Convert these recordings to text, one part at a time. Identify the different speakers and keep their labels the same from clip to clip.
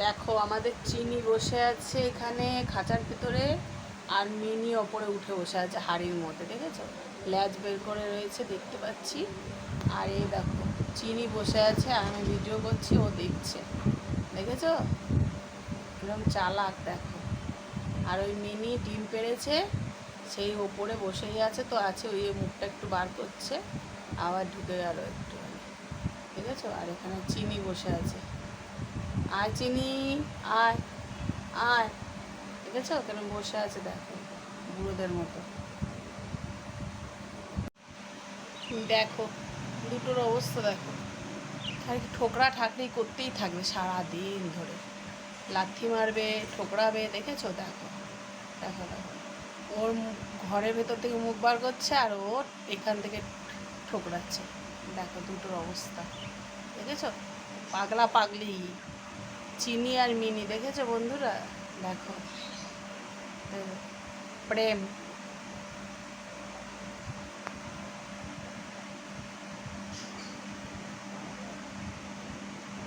Speaker 1: দেখো আমাদের চিনি বসে আছে এখানে খাঁচার ভিতরে, আর মিনি ওপরে উঠে বসে আছে হাড়ির মধ্যে, দেখেছো? ল্যাজ বের করে রয়েছে দেখতে পাচ্ছি। আর এই দেখো চিনি বসে আছে, আমি ভিডিও করছি, ও দেখছে, দেখেছো? এরকম চালাক দেখো। আর ওই মিনি ডিম পেড়েছে, সেই ওপরে বসেই আছে, তো আছে ওই মুখটা একটু বার করছে, আবার ঢুকে গেল একটু, দেখেছো? আর এখানে চিনি বসে আছে, আয় চিনি, আয় আয়, দেখেছো কেন বসে আছে? দেখো বুড়োদের মতো। দেখো দুটোর অবস্থা দেখো, আর কি ঠোকরা ঠাকরি করতেই থাকবে সারাদিন ধরে, লাথি মারবে, ঠোকরাবে, দেখেছো? দেখো দেখো দেখো, ওর ঘরের ভেতর থেকে মুখ বার করছে, আর ওর এখান থেকে ঠোকরাচ্ছে। দেখো দুটোর অবস্থা, দেখেছো? পাগলা পাগলি চিনি আর মিনি, দেখেছো বন্ধুরা? দেখো প্রেম।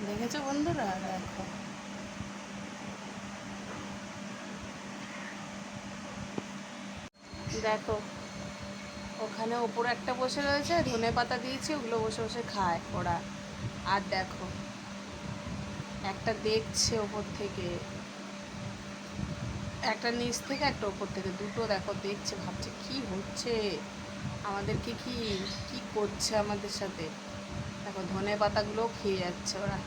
Speaker 1: দেখেছো বন্ধুরা? দেখো দেখো ওখানে ওপরে একটা বসে রয়েছে, ধনে পাতা দিয়েছি, ওগুলো বসে বসে খায় ওরা। আর দেখো একটা দেখছে ওপর থেকে, একটা নিচ থেকে একটা ওপর থেকে, দুটো দেখো দেখছে, ভাবছে কি হচ্ছে আমাদেরকে, কি কি করছে আমাদের সাথে। দেখো ধনে পাতাগুলোও খেয়ে যাচ্ছে ওরা।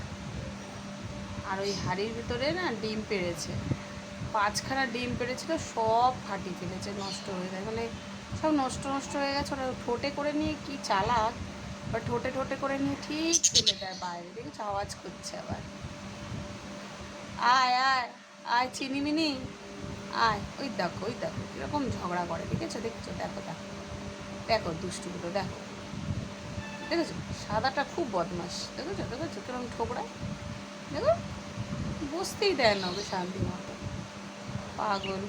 Speaker 1: আর ওই হাঁড়ির ভিতরে না ডিম পেড়েছে, 5খানা ডিম পেড়েছিল, সব ফাটিয়ে ফেলেছে, নষ্ট হয়ে যায়, মানে সব নষ্ট নষ্ট হয়ে গেছে। ওরা ঠোঁটে করে নিয়ে কি চালাক, বা ঠোঁটে ঠোঁটে করে নিয়ে ঠিক ফেলে দেয় বাইরে, দেখেছো? আওয়াজ করছে আবার, আয় আয় আয় চিনিমিনি আয়। ওই দেখো কীরকম ঝগড়া করে, দেখেছো? দেখেছো? দেখো দেখো দেখো দুষ্টুগুলো, দেখো দেখেছো? সাদাটা খুব বদমাস, দেখেছো? দেখেছো কিরকম ঠোকরায়, দেখো বসতেই দেয় না ওকে শান্তি মতো, পাগল।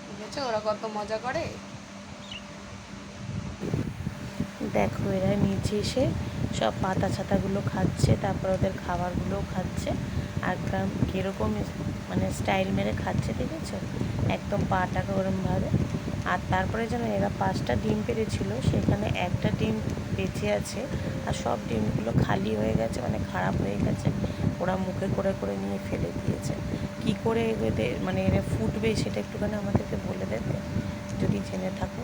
Speaker 1: দেখেছো ওরা কত মজা করে।
Speaker 2: দেখো এরা নিচে এসে সব পাতা ছাতাগুলো খাচ্ছে, তারপর ওদের খাবারগুলোও খাচ্ছে, আর কীরকম মানে স্টাইল মেরে খাচ্ছে, দেখেছো? একদম পাটাকে ওরমভাবে। আর তারপরে যেন এরা 5টা ডিম পেড়েছিল, সেখানে একটা ডিম বেঁচে আছে, আর সব ডিমগুলো খালি হয়ে গেছে, মানে খারাপ হয়ে গেছে, ওরা মুখে করে করে নিয়ে ফেলে দিয়েছে। কি করে এদের মানে এরা ফুটবে সেটা একটুখানি আমাদেরকে বলে দেবে যদি জেনে থাকো।